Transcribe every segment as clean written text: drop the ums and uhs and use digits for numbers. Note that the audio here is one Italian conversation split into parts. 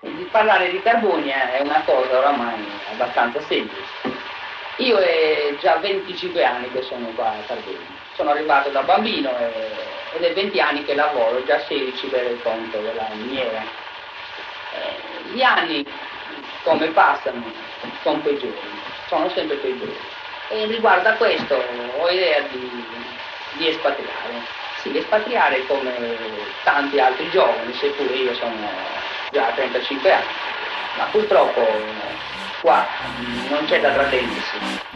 Di parlare di Carbonia è una cosa oramai abbastanza semplice. Io è già 25 anni che sono qua a Carbonia. Sono arrivato da bambino ed è 20 anni che lavoro, già 16 per il conto della miniera. Gli anni, come passano, sono peggiori, sono sempre peggiori. E riguardo a questo ho idea di espatriare. Sì, espatriare come tanti altri giovani, seppure io sono già a 35 anni, ma purtroppo qua non c'è da trattenersi.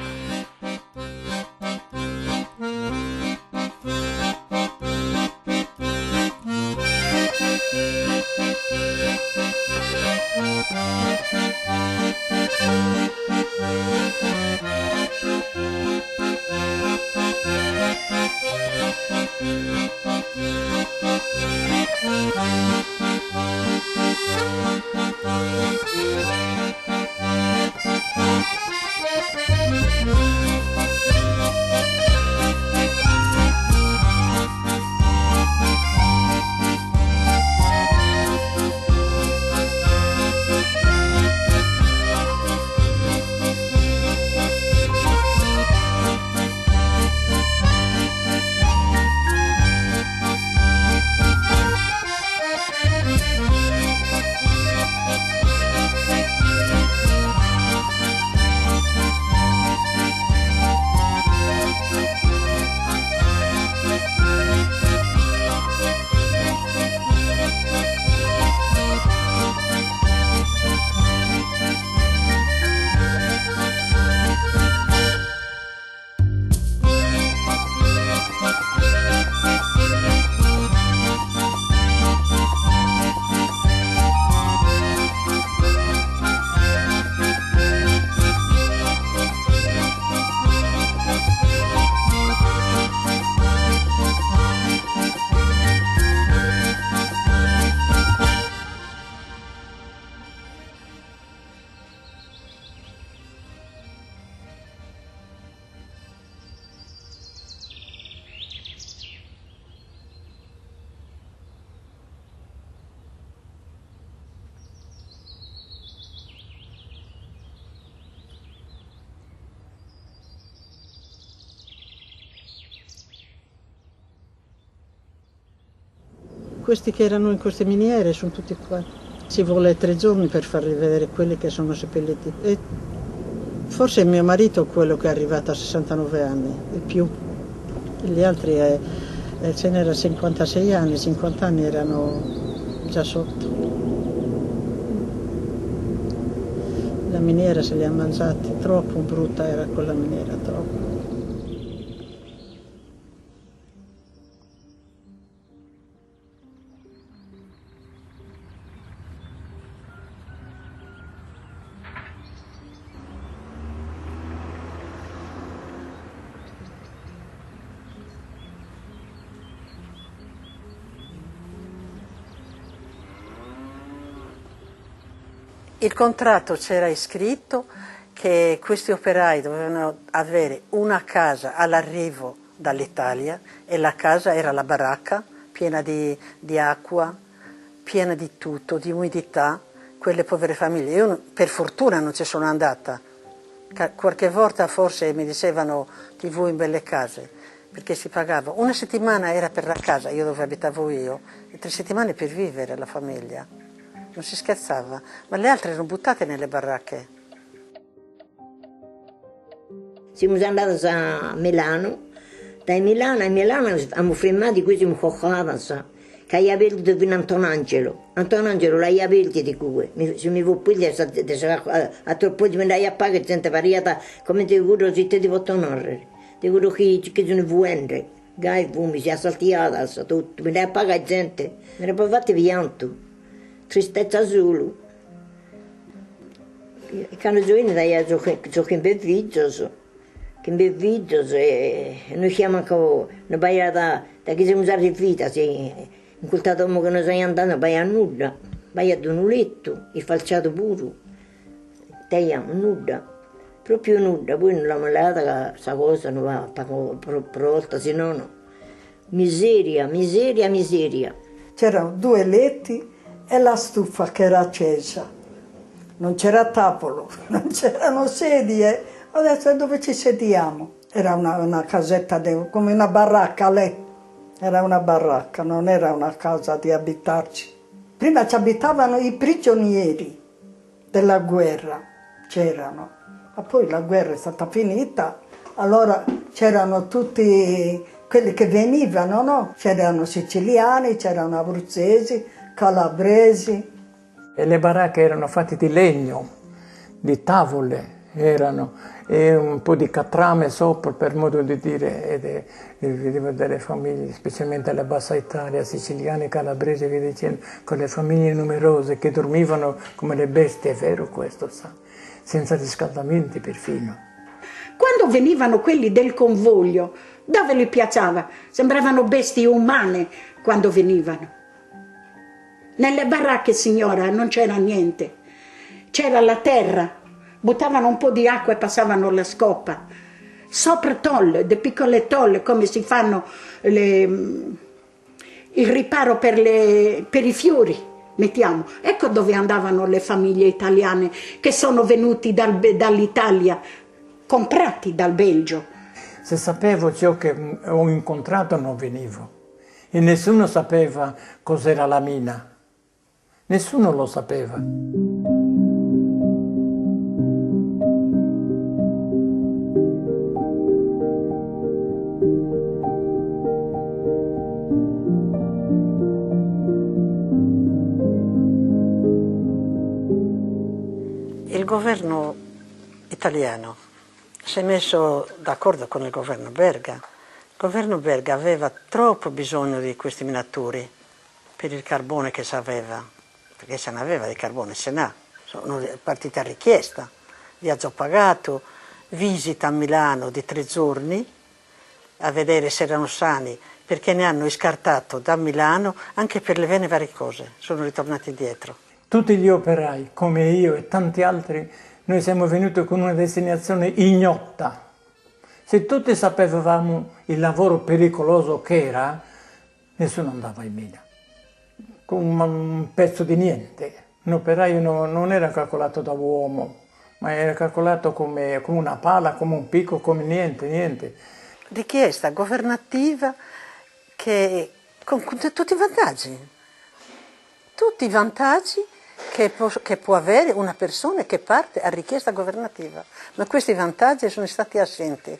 Questi che erano in queste miniere sono tutti qua. Ci vuole 3 giorni per far rivedere quelli che sono seppelliti. E forse mio marito è quello che è arrivato a 69 anni, e più. Gli altri ce n'era 56 anni, 50 anni erano già sotto. La miniera se li ha mangiati, troppo brutta era quella miniera, troppo. Il contratto c'era scritto che questi operai dovevano avere una casa all'arrivo dall'Italia e la casa era la baracca piena di acqua, piena di tutto, di umidità, quelle povere famiglie. Io per fortuna non ci sono andata, qualche volta forse mi dicevano TV in belle case, perché si pagava. Una settimana era per la casa, io dove abitavo io, e 3 settimane per vivere la famiglia. Non si scherzava, ma le altre erano buttate nelle baracche. Siamo andati a Milano, da Milano a Milano abbiamo fermato qui, siamo coccati, che hai aperto fino a Antonangelo. Antonangelo l'hai aperto di cui, se mi vuoi pigliare, a troppo di me l'hai a pagare, gente variata, come ti dico, se ti posso onorare. Ti dico che sono vuende, gai fumi, si è saltiata, tutto, me l'hai a pagare gente, me ne puoi fare pianto. Tristezza solo. E quando giovedì gioco in beviggio, e noi siamo ancora, non vai da che siamo arrivati, in quel tempo che noi siamo andati, non vai a nulla, vai ad un letto, il falciato puro, teiamo nulla, proprio nulla, poi non l'abbiamo lasciata questa cosa, non va pronta, se no, miseria, miseria, miseria. C'erano 2 letti, e la stufa che era accesa. Non c'era tavolo, non c'erano sedie. Ho detto dove ci sediamo? Era una casetta, come una baracca lì. Era una baracca, non era una casa di abitarci. Prima ci abitavano i prigionieri della guerra, c'erano. Ma poi la guerra è stata finita, allora c'erano tutti quelli che venivano, no? C'erano siciliani, c'erano abruzzesi, calabresi. E le baracche erano fatte di legno, di tavole erano, e un po' di catrame sopra, per modo di dire, vedeva delle famiglie, specialmente alla Bassa Italia, siciliane, calabresi, via dicendo, con le famiglie numerose che dormivano come le bestie, è vero questo, sa? Senza riscaldamenti perfino. Quando venivano quelli del convoglio, dove gli piaceva? Sembravano bestie umane quando venivano. Nelle baracche, signora, non c'era niente. C'era la terra, buttavano un po' di acqua e passavano la scopa. Sopra tolle, de piccole tolle, come si fanno il riparo per i fiori, mettiamo. Ecco dove andavano le famiglie italiane che sono venuti dall'Italia, comprati dal Belgio. Se sapevo ciò che ho incontrato non venivo. E nessuno sapeva cos'era la mina. Nessuno lo sapeva. Il governo italiano si è messo d'accordo con il governo belga. Il governo belga aveva troppo bisogno di questi minatori per il carbone che sapeva. Perché se ne aveva di carbone, se n'ha. Sono partite a richiesta, viaggio pagato, visita a Milano di 3 giorni a vedere se erano sani, perché ne hanno scartato da Milano anche per le vene varie cose, sono ritornati indietro. Tutti gli operai, come io e tanti altri, noi siamo venuti con una destinazione ignota. Se tutti sapevamo il lavoro pericoloso che era, nessuno andava in mina. Con un pezzo di niente. Un operaio non era calcolato da uomo, ma era calcolato come una pala, come un picco, come niente. Richiesta governativa con tutti i vantaggi che può avere una persona che parte a richiesta governativa. Ma questi vantaggi sono stati assenti,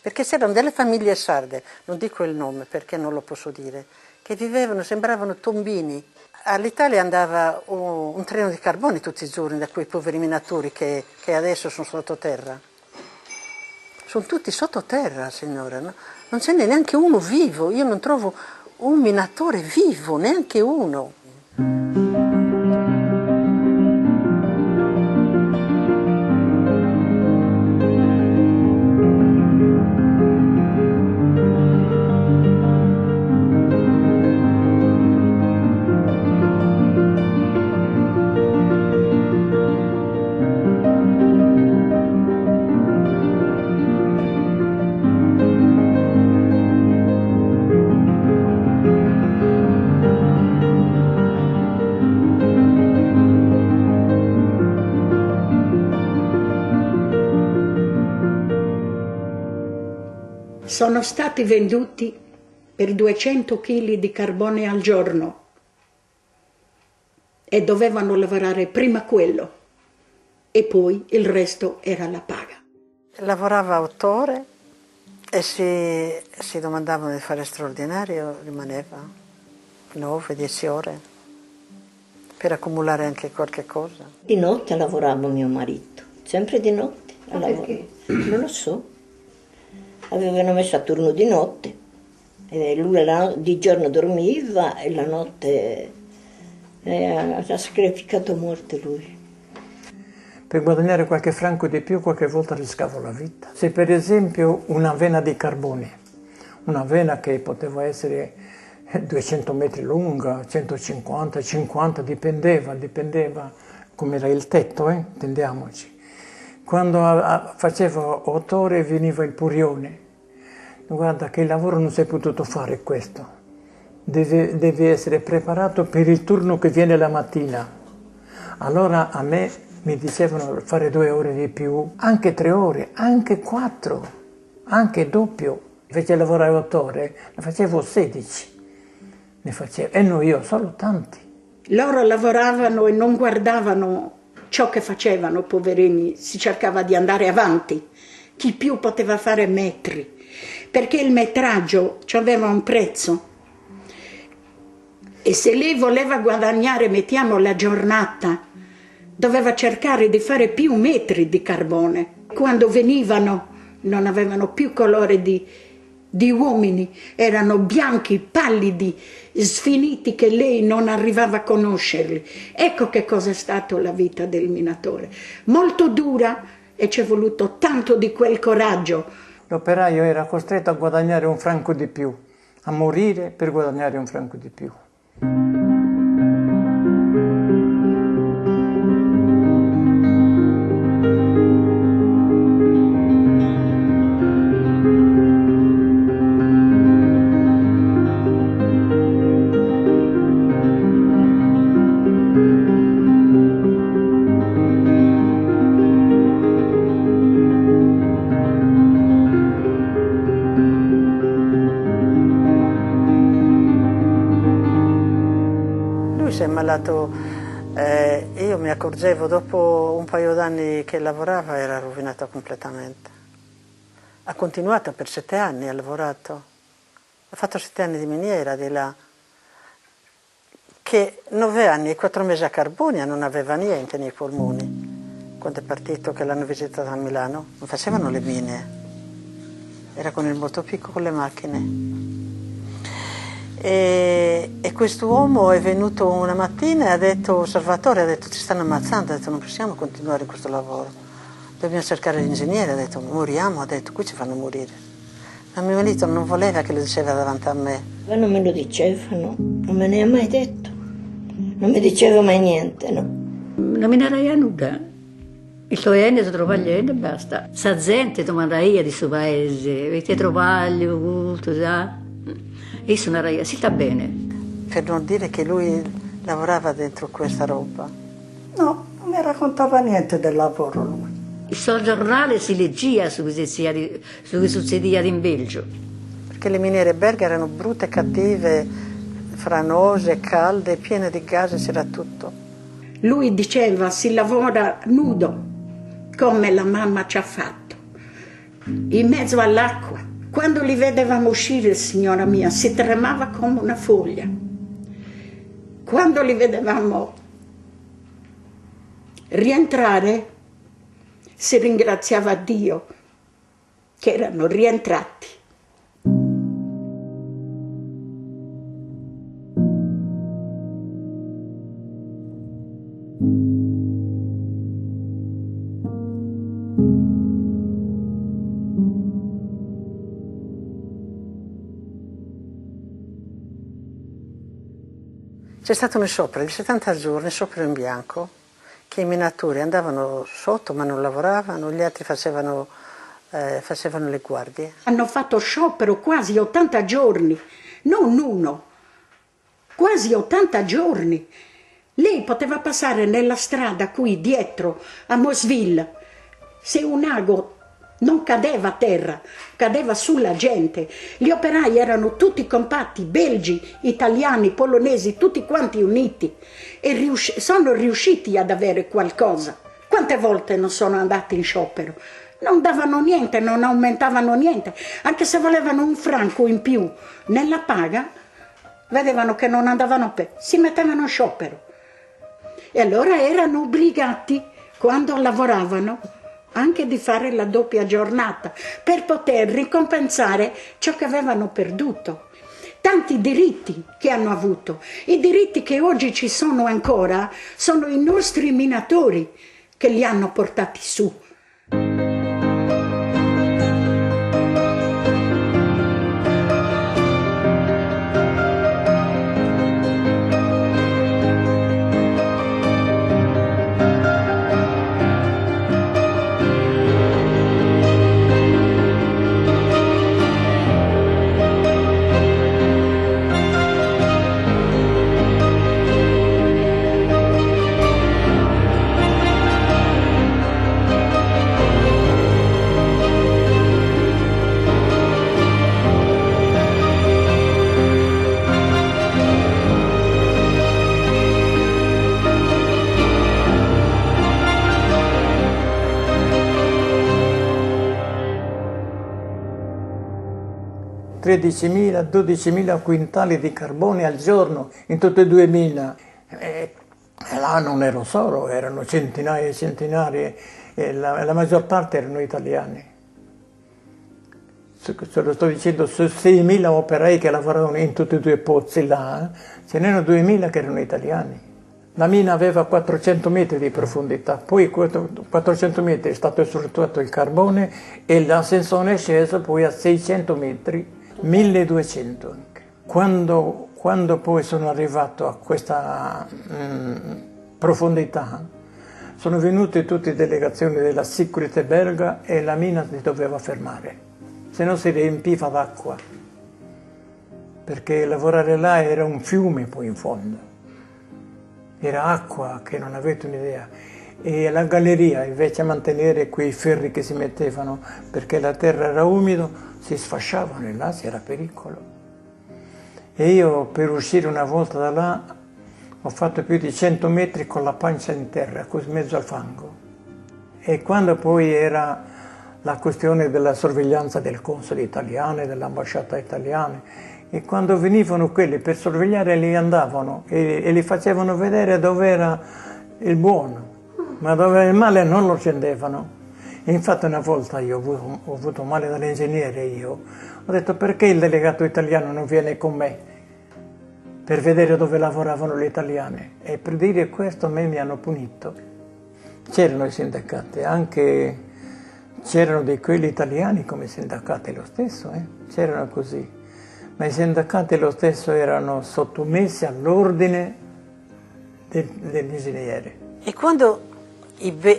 perché c'erano delle famiglie sarde, non dico il nome perché non lo posso dire, che vivevano, sembravano tombini. All'Italia andava un treno di carbone tutti i giorni da quei poveri minatori che adesso sono sottoterra. Sono tutti sottoterra, signora, no? Non ce n'è neanche uno vivo, io non trovo un minatore vivo, neanche uno. Sono stati venduti per 200 kg di carbone al giorno e dovevano lavorare prima quello e poi il resto era la paga. Lavorava 8 ore e si domandavano di fare straordinario, rimaneva 9-10 ore per accumulare anche qualche cosa. Di notte lavorava mio marito, sempre di notte. Perché? Non lo so. Avevano messo a turno di notte e lui di giorno dormiva e la notte ha sacrificato a morte lui. Per guadagnare qualche franco di più qualche volta rischiavo la vita. Se per esempio una vena di carbone, una vena che poteva essere 200 metri lunga, 150, 50, dipendeva come era il tetto, intendiamoci. Quando facevo 8 ore veniva il purione. Guarda che il lavoro non si è potuto fare questo. devi essere preparato per il turno che viene la mattina. Allora a me mi dicevano fare 2 ore di più, anche 3 ore, anche 4, anche doppio. Invece lavorare 8 ore, ne facevo 16. E non io, solo tanti. Loro lavoravano e non guardavano ciò che facevano, poverini, si cercava di andare avanti. Chi più poteva fare metri, perché il metraggio aveva un prezzo. E se lei voleva guadagnare, mettiamo la giornata, doveva cercare di fare più metri di carbone. Quando venivano non avevano più colore di uomini, erano bianchi, pallidi, sfiniti, che lei non arrivava a conoscerli. Ecco che cosa è stata la vita del minatore. Molto dura, e ci è voluto tanto di quel coraggio. L'operaio era costretto a guadagnare 1 franco di più, a morire per guadagnare 1 franco di più. Si è ammalato, io mi accorgevo dopo un paio d'anni che lavorava, era rovinato completamente. Ha continuato per 7 anni, ha lavorato, ha fatto 7 anni di miniera di là, che 9 anni e 4 mesi a Carbonia non aveva niente nei polmoni. Quando è partito, che l'hanno visitato a Milano, non facevano le mine, era con il motopico, con le macchine. E quest'uomo è venuto una mattina e ha detto: Salvatore, ha detto, ci stanno ammazzando, ha detto, non possiamo continuare questo lavoro, dobbiamo cercare l'ingegnere, ha detto, moriamo, ha detto, qui ci fanno morire. Ma mio marito non voleva che lo diceva davanti a me. Ma non me lo dicevano, non me ne ha mai detto, non mi diceva mai niente, no. Non mi era nulla, il tuo enne si trova niente e basta. Sa gente domanda io di questo paese, avete trovato, tutto, sa? Io sono raia, si sta bene. Per non dire che lui lavorava dentro questa roba. No, non mi raccontava niente del lavoro lui. Il suo giornale si leggeva su che succedeva in Belgio. Perché le miniere belghe erano brutte, cattive, franose, calde, piene di gas, c'era tutto. Lui diceva: si lavora nudo, come la mamma ci ha fatto, in mezzo all'acqua. Quando li vedevamo uscire, signora mia, si tremava come una foglia. Quando li vedevamo rientrare, si ringraziava Dio che erano rientrati. C'è stato uno sciopero di 70 giorni, sciopero in bianco, che i minatori andavano sotto ma non lavoravano, gli altri facevano le guardie. Hanno fatto sciopero quasi 80 giorni, non uno, quasi 80 giorni. Lei poteva passare nella strada qui dietro a Mosville, se un ago non cadeva a terra, cadeva sulla gente. Gli operai erano tutti compatti, belgi, italiani, polonesi, tutti quanti uniti, e sono riusciti ad avere qualcosa. Quante volte non sono andati in sciopero? Non davano niente, non aumentavano niente, anche se volevano 1 franco in più nella paga, vedevano che non andavano più, si mettevano in sciopero. E allora erano obbligati, quando lavoravano, anche di fare la doppia giornata per poter ricompensare ciò che avevano perduto. Tanti diritti che hanno avuto, i diritti che oggi ci sono ancora, sono i nostri minatori che li hanno portati su. 13.000-12.000 quintali di carbone al giorno in tutte e 2.000. E là non ero solo, erano centinaia e centinaia, e la maggior parte erano italiani. Se lo sto dicendo, su 6.000 operai che lavoravano in tutti e due i pozzi là, ce n'erano 2.000 che erano italiani. La mina aveva 400 metri di profondità, poi 400 metri è stato sfruttato il carbone e l'ascensore è sceso poi a 600 metri, 1.200 anche. Quando poi sono arrivato a questa profondità, sono venute tutte delegazioni della Sicurezza belga e la mina si doveva fermare, se no si riempiva d'acqua, perché lavorare là era un fiume poi in fondo. Era acqua che non avete un'idea, e la galleria invece a mantenere quei ferri che si mettevano perché la terra era umido si sfasciavano e là c'era pericolo. E io per uscire una volta da là ho fatto più di 100 metri con la pancia in terra, così in mezzo al fango. E quando poi era la questione della sorveglianza del console italiano e dell'ambasciata italiana, e quando venivano quelli per sorvegliare li andavano e li facevano vedere dove era il buono, ma dove era il male non lo scendevano. E infatti una volta io ho avuto male dall'ingegnere, ho detto perché il delegato italiano non viene con me per vedere dove lavoravano gli italiani, e per dire questo a me mi hanno punito. C'erano i sindacati, anche c'erano di quelli italiani come sindacati lo stesso, c'erano così. Ma i sindacati lo stesso erano sottomessi all'ordine dell'ingegnere. E quando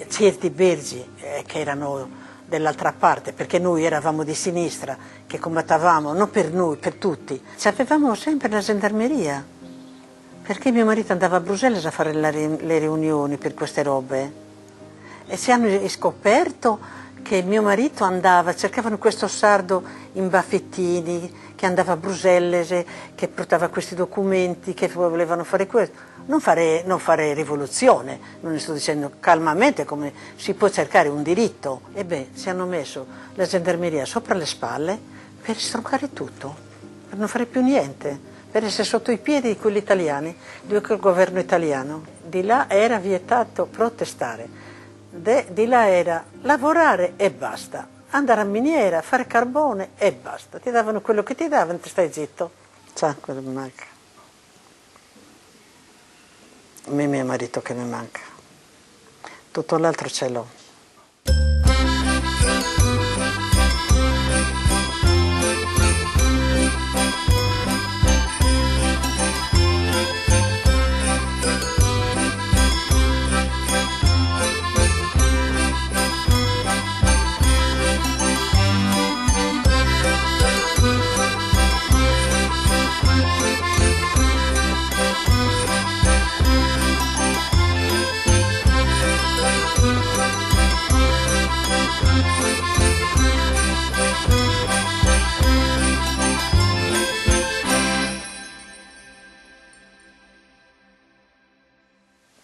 certi belgi, che erano dall'altra parte, perché noi eravamo di sinistra, che combattavamo, non per noi, per tutti, sapevamo sempre la gendarmeria, perché mio marito andava a Bruxelles a fare le riunioni per queste robe. E ci hanno scoperto che mio marito andava, cercavano questo sardo in baffettini, che andava a Bruxelles, che portava questi documenti, che volevano fare questo. Non fare rivoluzione, non ne sto dicendo, calmamente, come si può cercare un diritto. E beh, ci hanno messo la gendarmeria sopra le spalle per stroncare tutto, per non fare più niente, per essere sotto i piedi di quelli italiani, di quel governo italiano. Di là era vietato protestare, di là era lavorare e basta. Andare a miniera, fare carbone e basta. Ti davano quello che ti davano, ti stai zitto. Sa, quello mi manca. A me mio marito che mi manca. Tutto l'altro ce l'ho.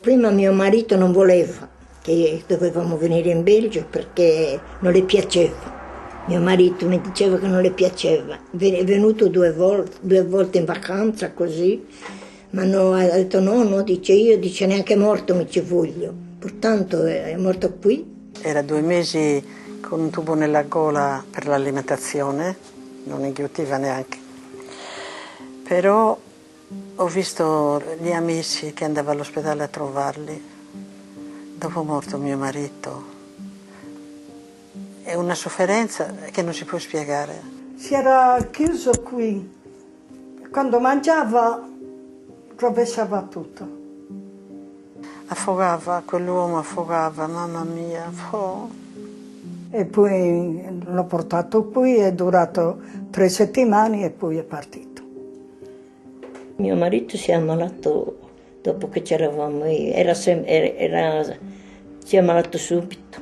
Prima mio marito non voleva che dovevamo venire in Belgio perché non le piaceva. Mio marito mi diceva che non le piaceva. È venuto due volte in vacanza così, ma no, ha detto no, dice neanche morto mi ci voglio. Pertanto è morto qui. Era 2 mesi con un tubo nella gola per l'alimentazione, non inghiotiva neanche. Però ho visto gli amici che andavo all'ospedale a trovarli, dopo morto mio marito. È una sofferenza che non si può spiegare. Si era chiuso qui, quando mangiava rovesciava tutto. Affogava, quell'uomo affogava, mamma mia. Oh. E poi l'ho portato qui, è durato 3 settimane e poi è partito. Mio marito si è ammalato dopo che c'eravamo, si è ammalato subito,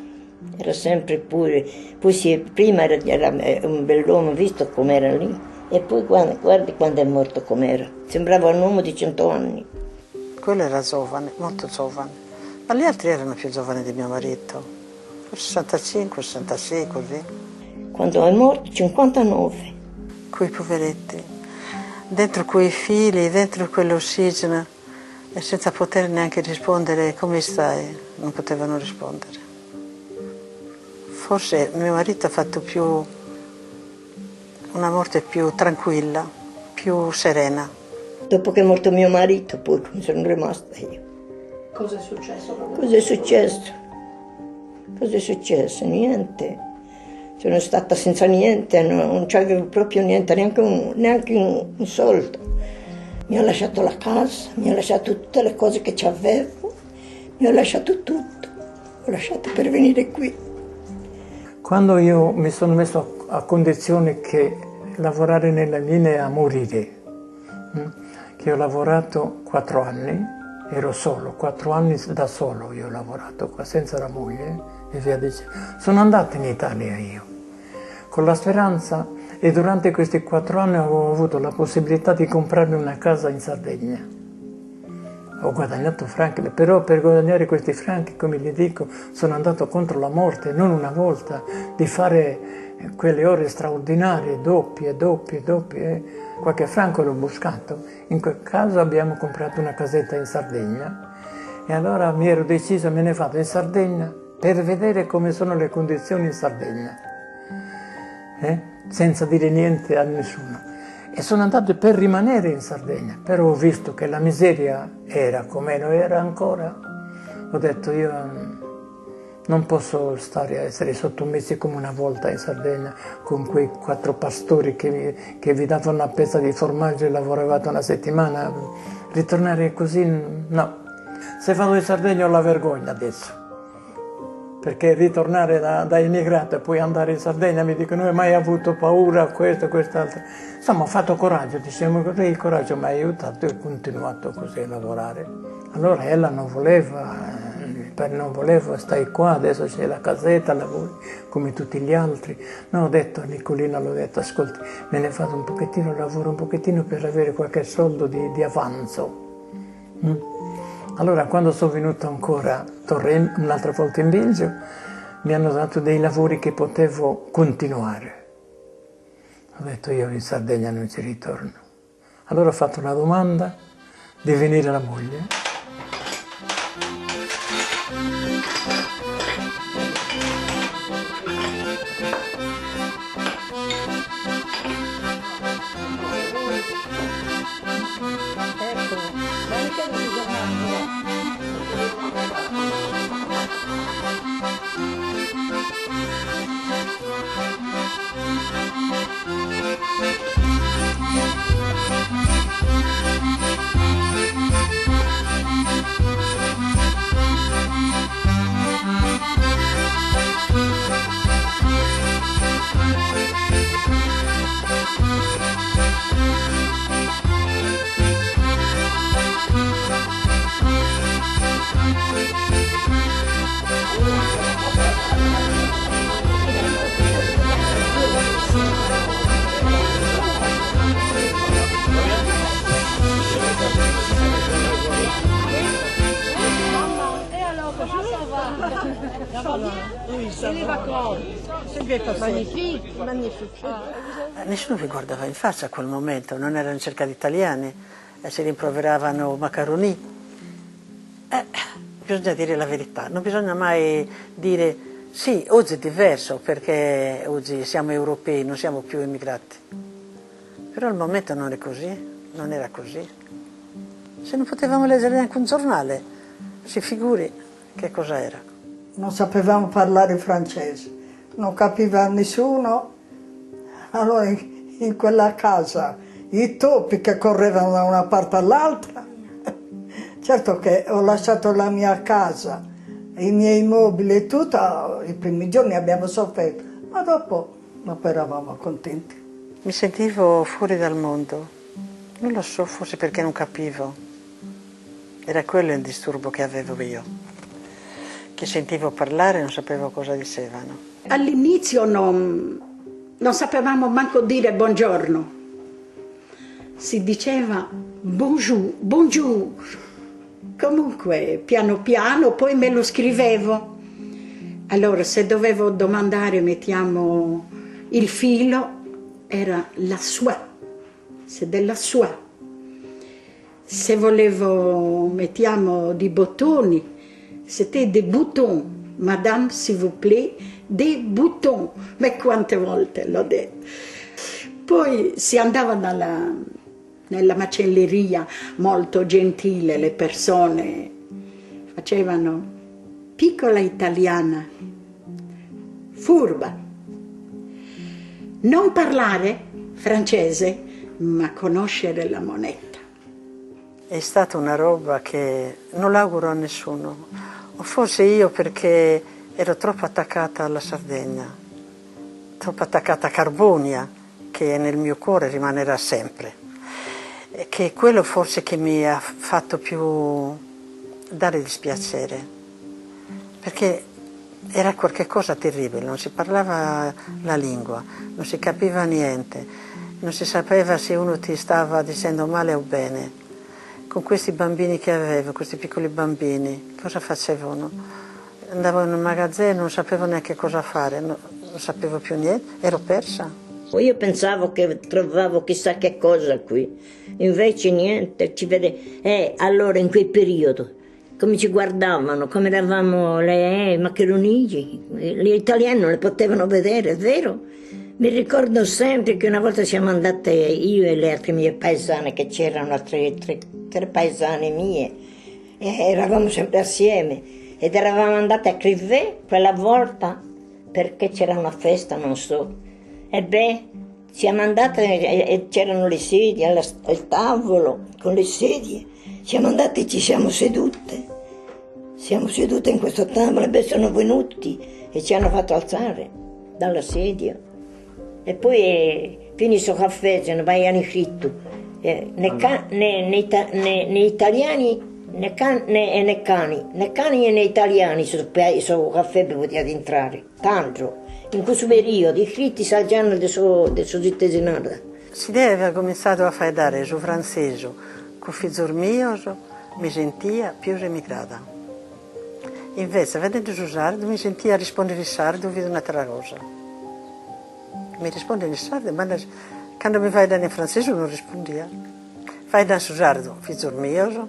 era sempre pure, poi prima era un bell'uomo, visto com'era lì, e poi guardi quando è morto com'era, sembrava un uomo di 100 anni. Quello era giovane, molto giovane, ma gli altri erano più giovani di mio marito, 65, 66 così. Quando è morto 59. quei poveretti, dentro quei fili, dentro quell'ossigeno, e senza poter neanche rispondere come stai, non potevano rispondere. Forse mio marito ha fatto una morte più tranquilla, più serena. Dopo che è morto mio marito, poi sono rimasta io. Cosa è successo? Cosa è successo? Cosa è successo? Niente. Sono stata senza niente, non c'avevo proprio niente, neanche un soldo. Mi ha lasciato la casa, mi ha lasciato tutte le cose che c'avevo, mi ha lasciato tutto. Ho lasciato per venire qui. Quando io mi sono messo a condizione che lavorare nella linea è a morire, che ho lavorato 4 anni, ero solo, 4 anni da solo io ho lavorato qua, senza la moglie e via dicendo. Sono andato in Italia io, con la speranza, e durante questi 4 anni avevo avuto la possibilità di comprarmi una casa in Sardegna. Ho guadagnato franchi, però per guadagnare questi franchi, come gli dico, sono andato contro la morte, non una volta, di fare quelle ore straordinarie, doppie. Qualche franco l'ho buscato. In quel caso abbiamo comprato una casetta in Sardegna e allora mi ero deciso, me ne vado in Sardegna per vedere come sono le condizioni in Sardegna, senza dire niente a nessuno. E sono andato per rimanere in Sardegna, però ho visto che la miseria era come lo era ancora. Ho detto io non posso stare a essere sottomessi come una volta in Sardegna con quei 4 pastori che vi davano una pezza di formaggio e lavoravate una settimana. Ritornare così, no. Se vado in Sardegna ho la vergogna adesso, perché ritornare da immigrato e poi andare in Sardegna mi dicono non hai mai avuto paura, questo, quest'altro. Insomma ho fatto coraggio, diciamo così, il coraggio mi ha aiutato e ho continuato così a lavorare. Allora ella non voleva, stai qua, adesso c'è la casetta, lavori come tutti gli altri. No, ho detto a Nicolina, l'ho detto, ascolti, me ne vado un pochettino, lavoro un pochettino per avere qualche soldo di avanzo. Allora quando sono venuto ancora un'altra volta in Belgio, mi hanno dato dei lavori che potevo continuare. Ho detto io in Sardegna non ci ritorno. Allora ho fatto la domanda di venire la moglie. Nessuno vi guardava in faccia a quel momento, non erano in cerca di italiani, si rimproveravano macaroni. Bisogna dire la verità, non bisogna mai dire sì, oggi è diverso perché oggi siamo europei, non siamo più immigrati. Però al momento non è così, non era così. Se non potevamo leggere neanche un giornale, si figuri che cosa era. Non sapevamo parlare francese, non capiva nessuno. Allora in quella casa i topi che correvano da una parte all'altra. Certo che ho lasciato la mia casa, i miei mobili e tutto, i primi giorni abbiamo sofferto, ma dopo eravamo contenti. Mi sentivo fuori dal mondo, non lo so, forse perché non capivo. Era quello il disturbo che avevo io, che sentivo parlare e non sapevo cosa dicevano. All'inizio non sapevamo manco dire buongiorno, si diceva bonjour, bonjour. Comunque piano piano poi me lo scrivevo. Allora se dovevo domandare, mettiamo il filo, era la soie, c'est de la soie. Se volevo, mettiamo, di bottoni, c'était des boutons. Madame, s'il vous plaît, des boutons. Ma quante volte l'ho detto. Poi si andava nella macelleria, molto gentile, le persone facevano piccola italiana, furba. Non parlare francese, ma conoscere la moneta. È stata una roba che non l'auguro a nessuno, o forse io perché ero troppo attaccata alla Sardegna, troppo attaccata a Carbonia, che nel mio cuore rimanerà sempre, e che è quello forse che mi ha fatto più dare dispiacere, perché era qualcosa di terribile, non si parlava la lingua, non si capiva niente, non si sapeva se uno ti stava dicendo male o bene. Con questi bambini che avevo, questi piccoli bambini, cosa facevano? Andavo in un magazzino, non sapevo neanche cosa fare, non sapevo più niente, ero persa. Io pensavo che trovavo chissà che cosa qui, invece niente, ci vede. Allora in quel periodo, come ci guardavano, come eravamo le maccheronici, gli italiani non le potevano vedere, è vero? Mi ricordo sempre che una volta siamo andate io e le altre mie paesane, che c'erano tre paesane mie, e eravamo sempre assieme, ed eravamo andate a Crivet quella volta perché c'era una festa, non so. E beh, siamo andate e c'erano le sedie al tavolo, con le sedie. Siamo andate e ci siamo sedute. Siamo sedute in questo tavolo e beh, sono venuti e ci hanno fatto alzare dalla sedia. E poi finisce il caffè, ce ne vai a scritto. Né italiani né cani e né italiani sul caffè per poter entrare. Tanto, in questo periodo, i scritti saggiano del suo cittadinato. Si deve cominciare a fare dare su francese, con figlio mio, mi sentia più emigrata. Invece, vedendo su sardo, mi sentia rispondere in sardo, vedo un'altra cosa. Mi risponde in sardo, ma quando mi fai dare in francese non rispondia. Fai da su sardo, figlio mio,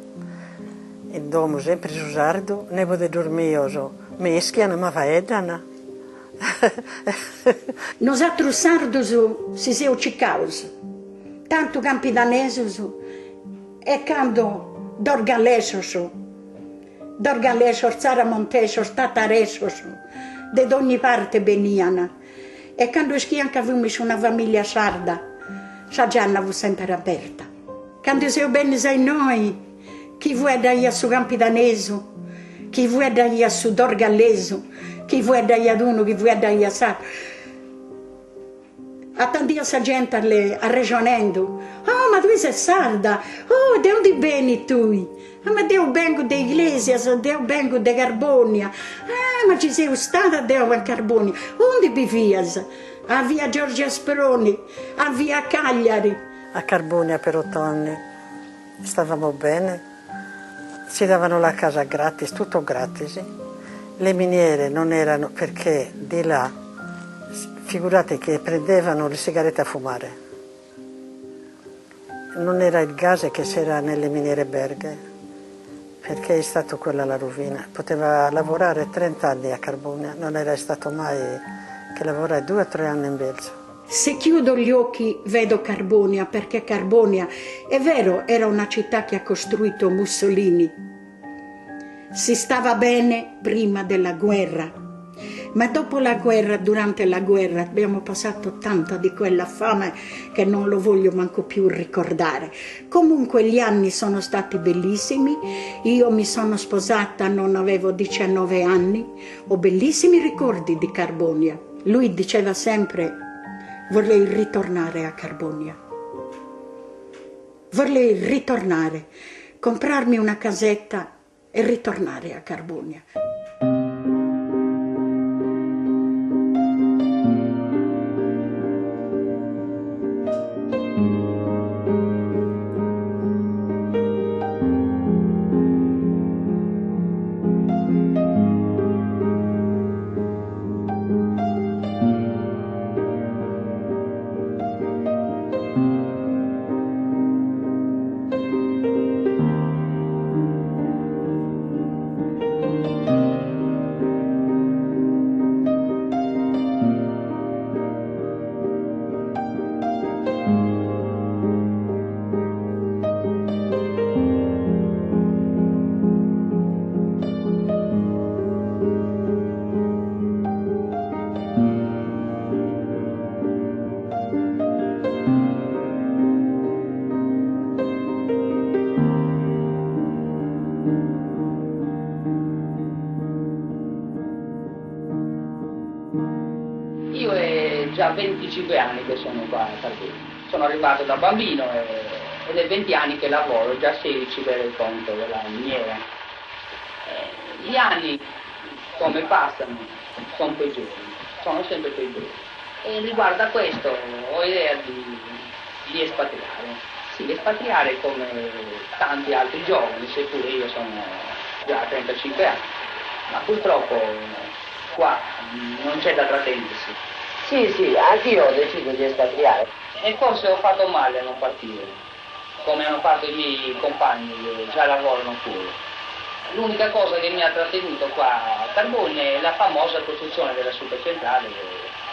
e domo sempre su sardo, nebo de dormio, meschiano, ma faedana. Nosaltros sardos si seu cicaus, tanto campidanesos, e quando dorgalesos, zaramontesos, tataresos, de ogni parte veniano. E quando schian che avevamo una famiglia sarda, saggianavo sempre aperta. Quando siamo bene sei noi, chi vuoi dare su campidaneso, chi vuoi dare su dorgaleso, chi vuoi dare ad uno, chi vuoi dare a sa. A tanti sa gente arragionando, oh ma tu sei sarda, oh de onde vieni tu? Ah, ma io vengo da Iglesias, io vengo da Carbonia. Ah, ma ci sei stata a Carbonia. Onde vivias? A via Giorgio Asperoni, a via Cagliari. A Carbonia per 8 anni. Stavamo bene. Ci davano la casa gratis, tutto gratis. Le miniere non erano, perché di là, figurate che prendevano le sigarette a fumare. Non era il gas che c'era nelle miniere belghe. Perché è stata quella la rovina. Poteva lavorare 30 anni a Carbonia, non era stato mai che lavorare 2 o 3 anni in Belgio. Se chiudo gli occhi vedo Carbonia, perché Carbonia, è vero, era una città che ha costruito Mussolini. Si stava bene prima della guerra, ma dopo la guerra, durante la guerra, abbiamo passato tanta di quella fame che non lo voglio manco più ricordare. Comunque gli anni sono stati bellissimi, io mi sono sposata, non avevo 19 anni, ho bellissimi ricordi di Carbonia. Lui diceva sempre, vorrei ritornare a Carbonia. Vorrei ritornare, comprarmi una casetta e ritornare a Carbonia. Io è già 25 anni che sono qua a Sardegna. Sono arrivato da bambino ed è 20 anni che lavoro, già 16 per il conto della miniera. Gli anni, come passano, sono peggiori, sono sempre peggiori. E riguardo a questo ho idea di espatriare. Sì, espatriare come tanti altri giovani, seppure io sono già a 35 anni. Ma purtroppo qua non c'è da trattenersi. Sì, anch'io ho deciso di espatriare. E forse ho fatto male a non partire, come hanno fatto i miei compagni che già lavorano fuori. L'unica cosa che mi ha trattenuto qua a Carbogna è la famosa costruzione della supercentrale che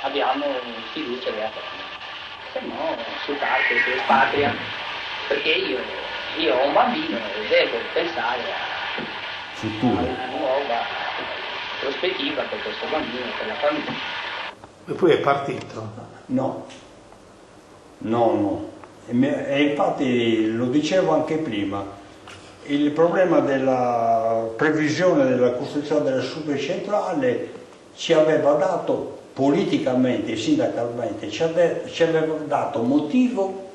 abbiamo fiducia di aprire. Se no, su parte si espatria, perché io ho un bambino e devo pensare a una nuova prospettiva per questo bambino e per la famiglia. E poi è partito? No. E infatti lo dicevo anche prima, il problema della previsione della costruzione della supercentrale ci aveva dato politicamente e sindacalmente, ci aveva dato motivo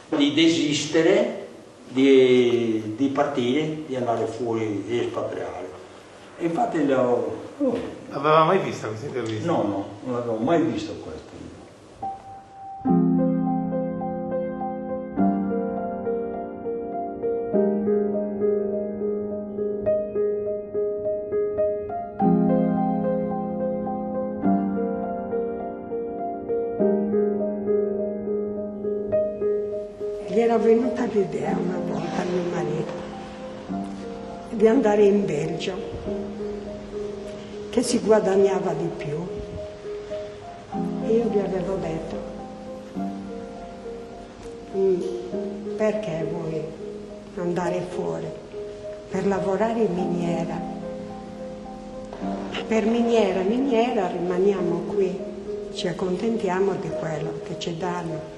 di desistere, di partire, di andare fuori, di espatriare. E infatti Aveva mai visto questa intervista? No, non avevo mai visto questo. Gli era venuta l'idea una volta a mio marito di andare in Belgio, che si guadagnava di più. Io gli avevo detto, perché vuoi andare fuori? Per lavorare in miniera. Per miniera rimaniamo qui, ci accontentiamo di quello che ci danno,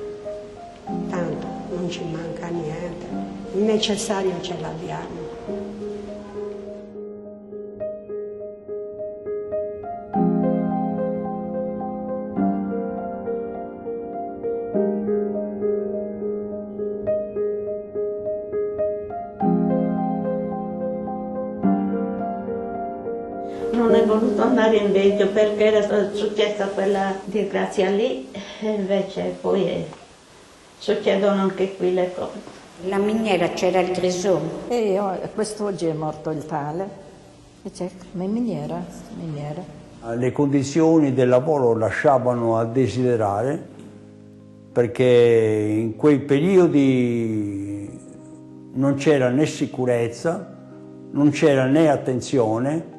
tanto non ci manca niente, il necessario ce l'abbiamo. Non è voluto andare in Belgio perché era successa quella disgrazia lì e invece poi succedono anche qui le cose. La miniera c'era il Grisone. E quest'oggi è morto il tale, e certo, ma è miniera. Le condizioni del lavoro lasciavano a desiderare, perché in quei periodi non c'era né sicurezza, non c'era né attenzione.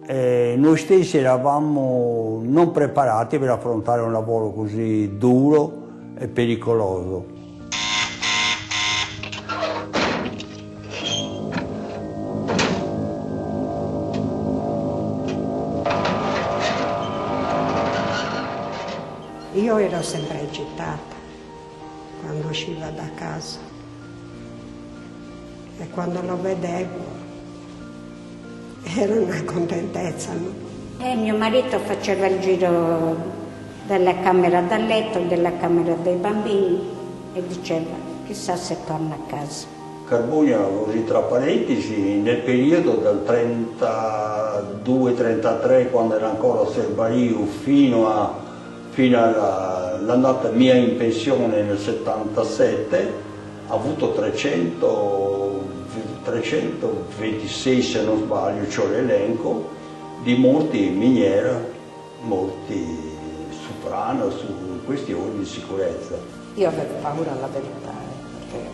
Noi stessi eravamo non preparati per affrontare un lavoro così duro e pericoloso. Io ero sempre agitata quando usciva da casa e quando lo vedevo era una contentezza. No? Mio marito faceva il giro della camera da letto, della camera dei bambini e diceva chissà se torna a casa. Carbogna, così tra parentesi, nel periodo del 32-33, quando era ancora a Serbario, fino all'andata mia in pensione nel 77, ha avuto 326, se non sbaglio, c'ho l'elenco, di morti in miniera, morti su frana, su questioni di sicurezza. Io avevo paura alla verità, perché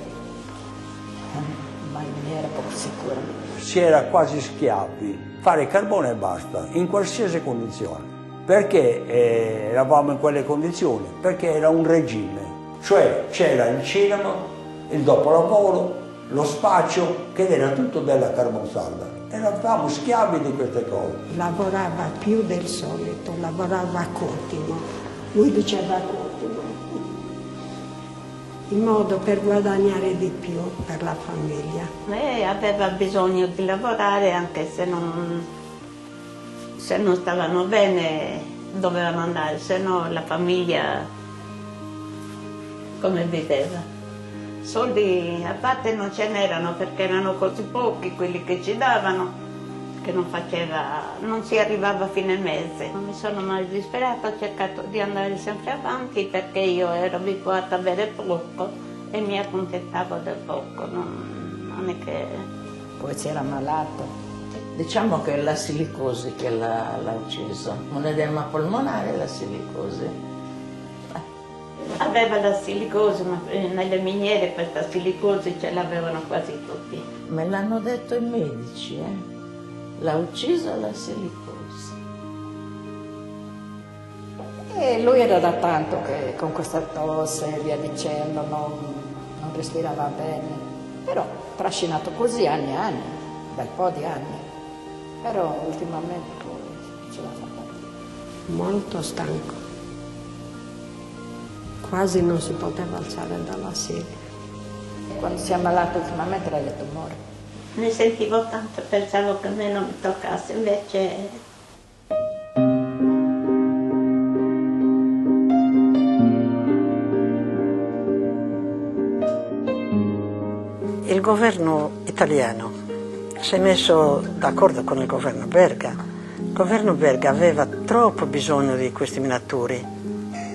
ma in miniera poco sicura. Si era quasi schiavi, fare carbone e basta, in qualsiasi condizione. Perché eravamo in quelle condizioni? Perché era un regime, cioè c'era il cinema, il dopolavoro, lo spaccio, che era tutto della Carbonsarda. Eravamo schiavi di queste cose. Lavorava più del solito, lavorava a Cotimo. Lui diceva a Cotimo. in modo per guadagnare di più per la famiglia. Lei aveva bisogno di lavorare anche se non stavano bene, dovevano andare, se no la famiglia come viveva. Soldi a parte non ce n'erano perché erano così pochi quelli che ci davano, che non si arrivava a fine mese. Non mi sono mai disperata, ho cercato di andare sempre avanti perché io ero abituata a avere poco e mi accontentavo del poco, non è che... Poi si era malato. Diciamo che è la silicosi che l'ha ucciso, un edema polmonare e la silicosi. Aveva la silicosi, ma nelle miniere questa silicosi ce l'avevano quasi tutti. Me l'hanno detto i medici, l'ha ucciso la silicosi. E lui era da tanto che con questa tosse e via dicendo non respirava bene, però trascinato così anni e anni, bel po' di anni, però ultimamente poi ce l'ha fatta. Molto stanco, quasi non si poteva alzare dalla sedia. Quando si è ammalato ultimamente l'ha detto muore. Ne sentivo tanto, pensavo che a me non mi toccasse, invece... Il governo italiano si è messo d'accordo con il governo belga. Il governo belga aveva troppo bisogno di questi minatori.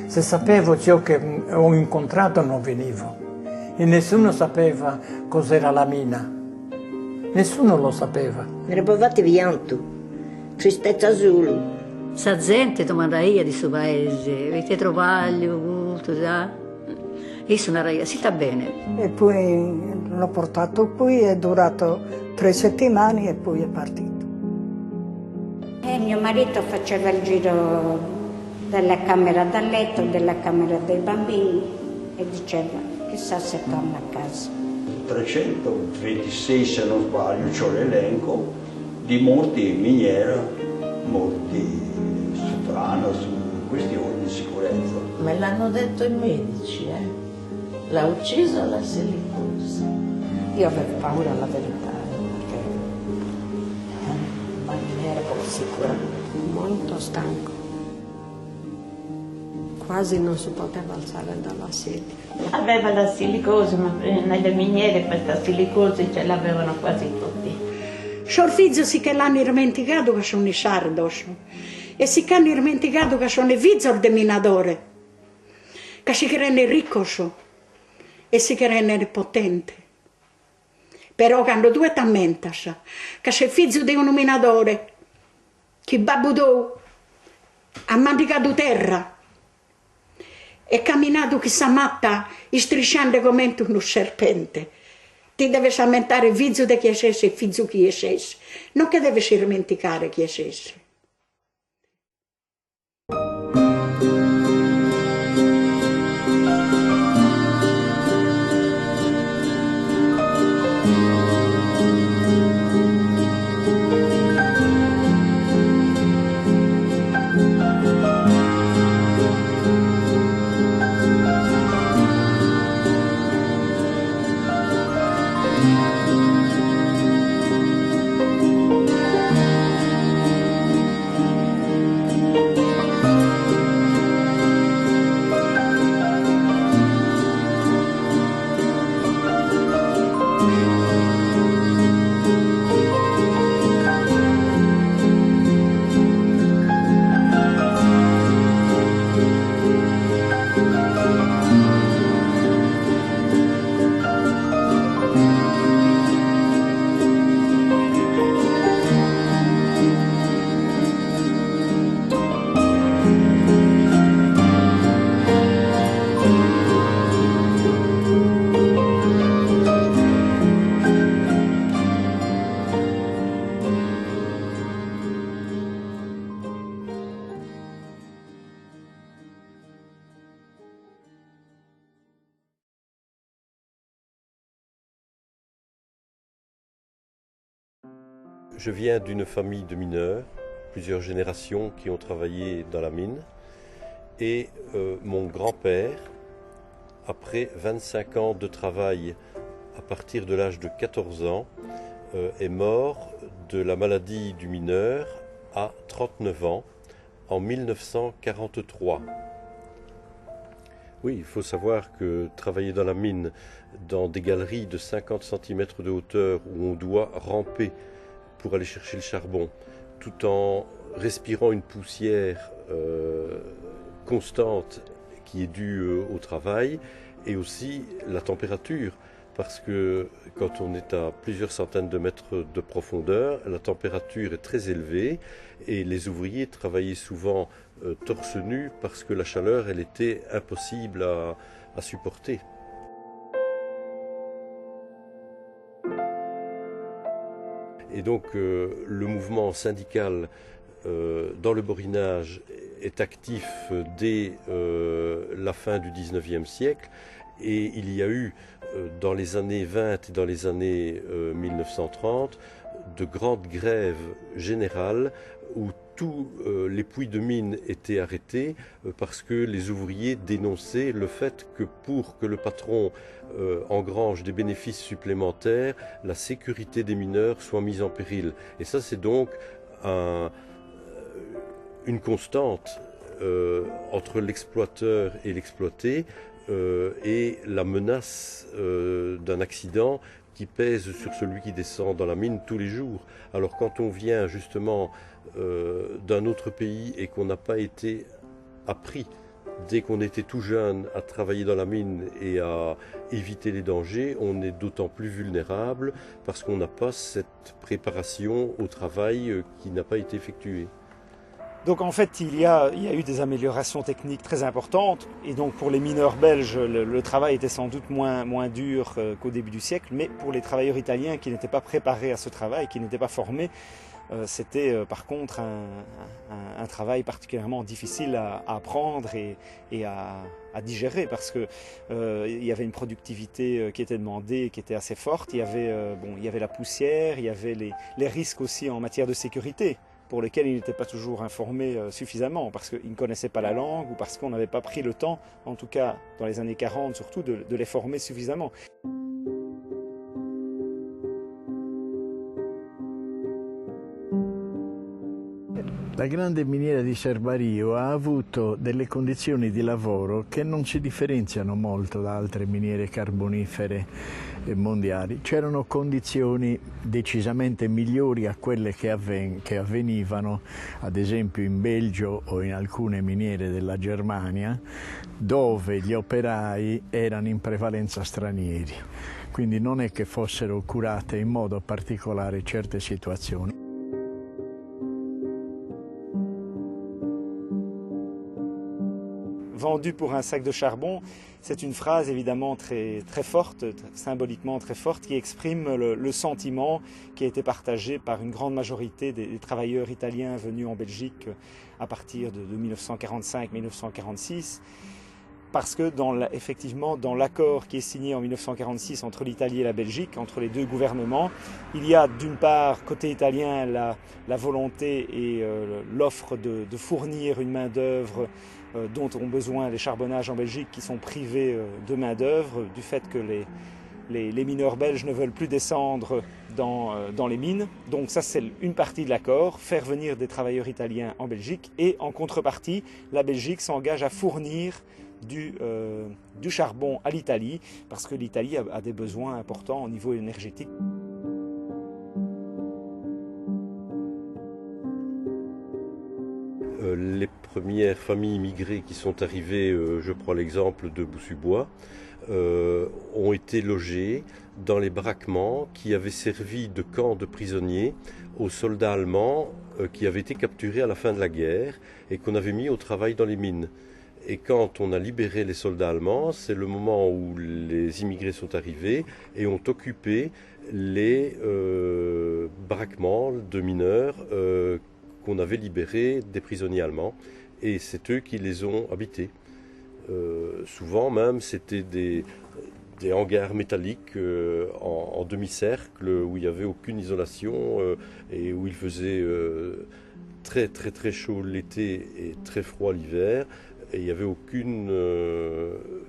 Se sapevo ciò che ho incontrato non venivo e nessuno sapeva cos'era la mina. Nessuno lo sapeva. Mi ritrovate pianto, tristezza solo. Sa gente domanda io di suo paese, avete trovato, tutto già? Io sono una si sta bene. E poi l'ho portato qui, è durato 3 settimane e poi è partito. Mio marito faceva il giro della camera da letto, della camera dei bambini e diceva chissà se torna a casa. 326 se non sbaglio, c'ho l'elenco di morti in miniera, morti su frana, su questioni di sicurezza. Me l'hanno detto i medici, l'ha ucciso la silicosi. Io avevo paura alla verità, perché non ero proprio sicura. Molto stanco. Quasi non si poteva alzare dalla sedia. Aveva la silicosi, ma nelle miniere questa silicosi ce l'avevano quasi tutti. Sorfizzo sì che l'hanno dimenticato che sono i sardos e sì che hanno dimenticato che sono i vizor de minadore, che si credono ricco e si credono potente. Però quando tu ti ammentas che sei figlio di un minatore che babudò ha mangiato terra e camminato chissà matta strisciando come uno serpente, ti devi ammentare figlio di chi sei e figlio chi sei, non che devi dimenticare chi sei. Je viens d'une famille de mineurs, plusieurs générations qui ont travaillé dans la mine. Et mon grand-père après 25 ans de travail à partir de l'âge de 14 ans, est mort de la maladie du mineur à 39 ans en 1943. Oui, il faut savoir que travailler dans la mine, dans des galeries de 50 cm de hauteur où on doit ramper pour aller chercher le charbon, tout en respirant une poussière constante qui est due au travail, et aussi la température. Parce que quand on est à plusieurs centaines de mètres de profondeur, la température est très élevée et les ouvriers travaillaient souvent torse nu parce que la chaleur, elle était impossible à supporter. Et donc le mouvement syndical dans le Borinage est actif dès la fin du XIXe siècle, et il y a eu dans les années 20 et dans les années 1930 de grandes grèves générales où tous les puits de mine étaient arrêtés parce que les ouvriers dénonçaient le fait que pour que le patron engrange des bénéfices supplémentaires, la sécurité des mineurs soit mise en péril. Et ça, c'est donc une constante entre l'exploiteur et l'exploité, et la menace d'un accident qui pèse sur celui qui descend dans la mine tous les jours. Alors quand on vient justement d'un autre pays et qu'on n'a pas été appris dès qu'on était tout jeune à travailler dans la mine et à éviter les dangers, on est d'autant plus vulnérable parce qu'on n'a pas cette préparation au travail qui n'a pas été effectuée. Donc en fait, il y a eu des améliorations techniques très importantes, et donc pour les mineurs belges, le travail était sans doute moins dur qu'au début du siècle, mais pour les travailleurs italiens qui n'étaient pas préparés à ce travail, qui n'étaient pas formés, c'était par contre un travail particulièrement difficile à apprendre et à digérer, parce que il y avait une productivité qui était demandée, qui était assez forte. Il y avait la poussière, il y avait les risques aussi en matière de sécurité, pour lesquels ils n'étaient pas toujours informés suffisamment, parce qu'ils ne connaissaient pas la langue ou parce qu'on n'avait pas pris le temps, en tout cas dans les années 40 surtout, de les former suffisamment. La grande miniera di Cervario ha avuto delle condizioni di lavoro che non si differenziano molto da altre miniere carbonifere mondiali. C'erano condizioni decisamente migliori a quelle che avvenivano ad esempio in Belgio o in alcune miniere della Germania, dove gli operai erano in prevalenza stranieri, quindi non è che fossero curate in modo particolare certe situazioni. Vendu pour un sac de charbon, c'est une phrase évidemment très forte, symboliquement très forte, qui exprime le sentiment qui a été partagé par une grande majorité des travailleurs italiens venus en Belgique à partir de 1945-1946. Parce que effectivement, dans l'accord qui est signé en 1946 entre l'Italie et la Belgique, entre les deux gouvernements, il y a d'une part, côté italien, la volonté et l'offre de fournir une main-d'œuvre dont ont besoin les charbonnages en Belgique, qui sont privés de main-d'œuvre du fait que les mineurs belges ne veulent plus descendre dans les mines. Donc ça, c'est une partie de l'accord, faire venir des travailleurs italiens en Belgique, et en contrepartie, la Belgique s'engage à fournir du charbon à l'Italie, parce que l'Italie a des besoins importants au niveau énergétique. Les premières familles immigrées qui sont arrivées, je prends l'exemple de Boussu-Bois, ont été logées dans les baraquements qui avaient servi de camp de prisonniers aux soldats allemands qui avaient été capturés à la fin de la guerre et qu'on avait mis au travail dans les mines. Et quand on a libéré les soldats allemands, c'est le moment où les immigrés sont arrivés et ont occupé les baraquements de mineurs qu'on avait libérés des prisonniers allemands. Et c'est eux qui les ont habités. Souvent même, c'était des hangars métalliques en demi-cercle où il n'y avait aucune isolation et où il faisait très chaud l'été et très froid l'hiver. et il n'y avait aucune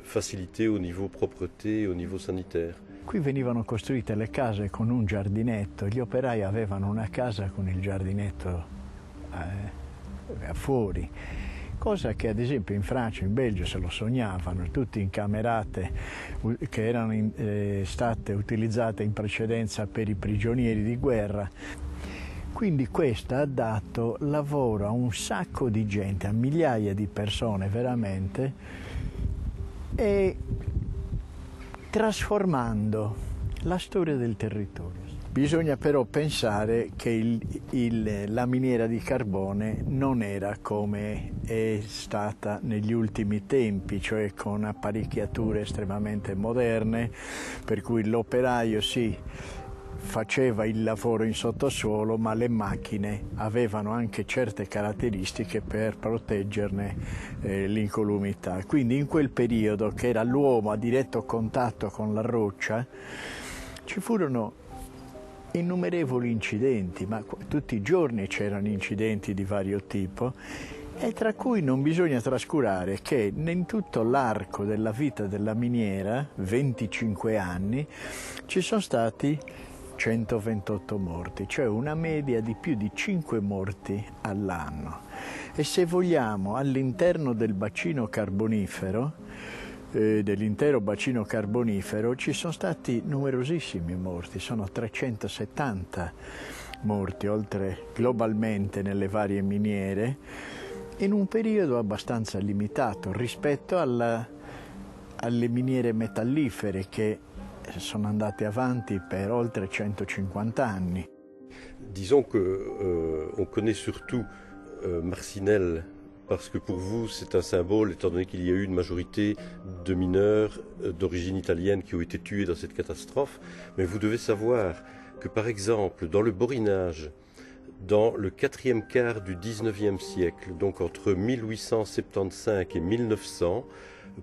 facilité au niveau propreté, au niveau sanitaire. Qui venivano costruite le case con un giardinetto, gli operai avevano una casa con il giardinetto fuori, cosa che ad esempio in Francia, in Belgio se lo sognavano, tutte incamerate che erano state utilizzate in precedenza per i prigionieri di guerra. Quindi questo ha dato lavoro a un sacco di gente, a migliaia di persone veramente, e trasformando la storia del territorio. Bisogna però pensare che la miniera di carbone non era come è stata negli ultimi tempi, cioè con apparecchiature estremamente moderne, per cui l'operaio faceva il lavoro in sottosuolo, ma le macchine avevano anche certe caratteristiche per proteggerne l'incolumità. Quindi in quel periodo, che era l'uomo a diretto contatto con la roccia, ci furono innumerevoli incidenti, ma tutti i giorni c'erano incidenti di vario tipo, e tra cui non bisogna trascurare che in tutto l'arco della vita della miniera, 25 anni, ci sono stati 128 morti, cioè una media di più di 5 morti all'anno. E se vogliamo, all'interno del bacino carbonifero, dell'intero bacino carbonifero, ci sono stati numerosissimi morti, sono 370 morti, oltre globalmente nelle varie miniere, in un periodo abbastanza limitato rispetto alle miniere metallifere che sono andate avanti per oltre 150 anni. Disons que on connaît surtout Marcinelle parce que pour vous c'est un symbole, étant donné qu'il y a eu une majorité de mineurs d'origine italienne qui ont été tués dans cette catastrophe. Mais vous devez savoir que par exemple dans le Borinage, dans le 4e quart du 19e siècle, donc entre 1875 et 1900,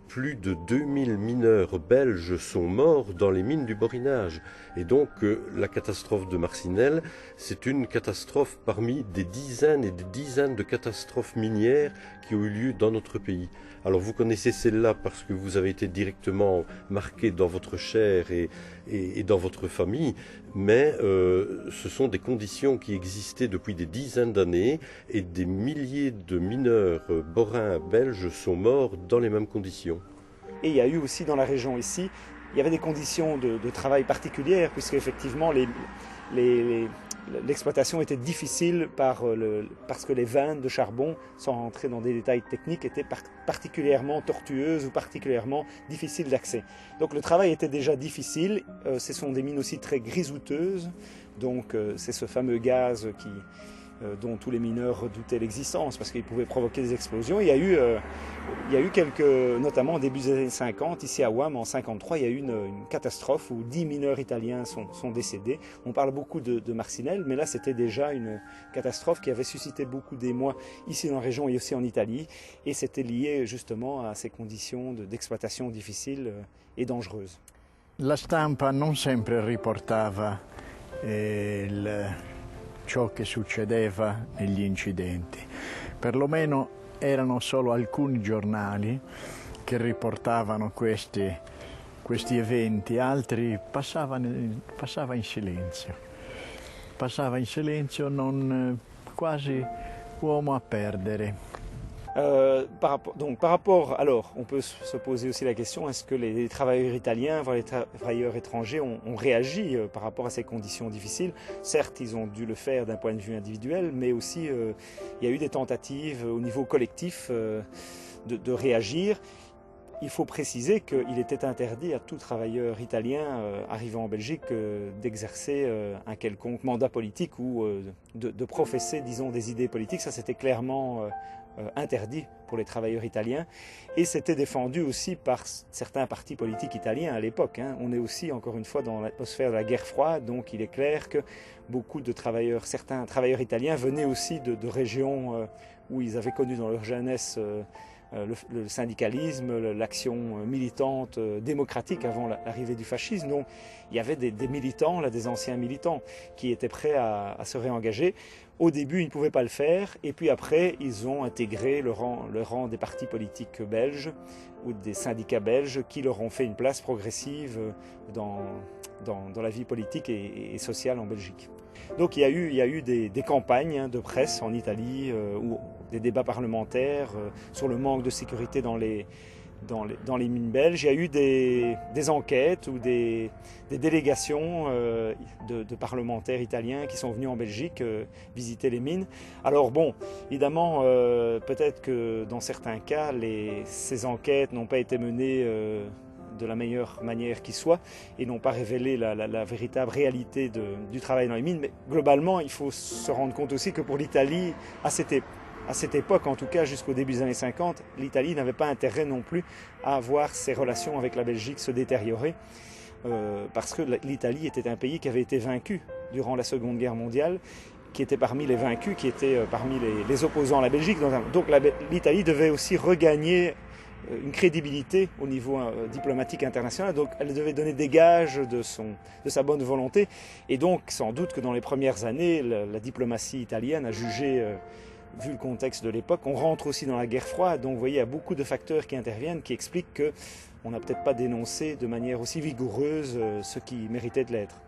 plus de 2000 mineurs belges sont morts dans les mines du Borinage. Et donc la catastrophe de Marcinelle, c'est une catastrophe parmi des dizaines et des dizaines de catastrophes minières qui ont eu lieu dans notre pays. Alors vous connaissez celle-là parce que vous avez été directement marqué dans votre chair et dans votre famille, mais ce sont des conditions qui existaient depuis des dizaines d'années et des milliers de mineurs borins belges sont morts dans les mêmes conditions. Et il y a eu aussi dans la région ici, il y avait des conditions de travail particulières, puisque effectivement l'exploitation était difficile parce que les veines de charbon, sans rentrer dans des détails techniques, étaient particulièrement tortueuses ou particulièrement difficiles d'accès. Donc le travail était déjà difficile, ce sont des mines aussi très grisoteuses, donc c'est ce fameux gaz dont tous les mineurs redoutaient l'existence parce qu'il pouvait provoquer des explosions. Il y a eu notamment au début des années 50, ici à Ouham en 1953, il y a eu une catastrophe où 10 mineurs italiens sont décédés. On parle beaucoup de Marcinelle, mais là c'était déjà une catastrophe qui avait suscité beaucoup d'émoi ici dans la région et aussi en Italie, et c'était lié justement à ces conditions d'exploitation difficiles et dangereuses. La stampa non sempre riportava ciò che succedeva negli incidenti. Perlomeno erano solo alcuni giornali che riportavano questi eventi, altri passava in silenzio. Passava in silenzio, non quasi uomo a perdere. Par rapport, alors, on peut se poser aussi la question, est-ce que les travailleurs italiens, voire les travailleurs étrangers ont réagi par rapport à ces conditions difficiles? Certes, ils ont dû le faire d'un point de vue individuel, mais aussi il y a eu des tentatives au niveau collectif de réagir. Il faut préciser qu'il était interdit à tout travailleur italien arrivant en Belgique d'exercer un quelconque mandat politique ou de professer, disons, des idées politiques. Ça, c'était clairement interdit pour les travailleurs italiens, et c'était défendu aussi par certains partis politiques italiens à l'époque. On est aussi, encore une fois, dans l'atmosphère de la guerre froide, donc il est clair que beaucoup de travailleurs, certains travailleurs italiens venaient aussi de régions où ils avaient connu dans leur jeunesse le syndicalisme, l'action militante démocratique avant l'arrivée du fascisme. Donc il y avait des militants, là, des anciens militants, qui étaient prêts à se réengager. Au début, ils ne pouvaient pas le faire, et puis après, ils ont intégré le rang des partis politiques belges ou des syndicats belges qui leur ont fait une place progressive dans la vie politique et sociale en Belgique. Donc il y a eu des campagnes de presse en Italie, ou des débats parlementaires sur le manque de sécurité dans les mines belges. Il y a eu des enquêtes ou des délégations de parlementaires italiens qui sont venus en Belgique visiter les mines. Alors bon, évidemment, peut-être que dans certains cas, ces enquêtes n'ont pas été menées de la meilleure manière qui soit et n'ont pas révélé la véritable réalité du travail dans les mines. Mais globalement, il faut se rendre compte aussi que pour l'Italie, à cette époque, en tout cas jusqu'au début des années 50, l'Italie n'avait pas intérêt non plus à voir ses relations avec la Belgique se détériorer, parce que l'Italie était un pays qui avait été vaincu durant la Seconde Guerre mondiale, qui était parmi les vaincus, qui était parmi les opposants à la Belgique. Donc l'Italie devait aussi regagner une crédibilité au niveau diplomatique international, donc elle devait donner des gages de sa bonne volonté, et donc sans doute que dans les premières années, la diplomatie italienne a jugé, vu le contexte de l'époque, on rentre aussi dans la guerre froide, donc vous voyez, il y a beaucoup de facteurs qui interviennent, qui expliquent qu'on n'a peut-être pas dénoncé de manière aussi vigoureuse ce qui méritait de l'être.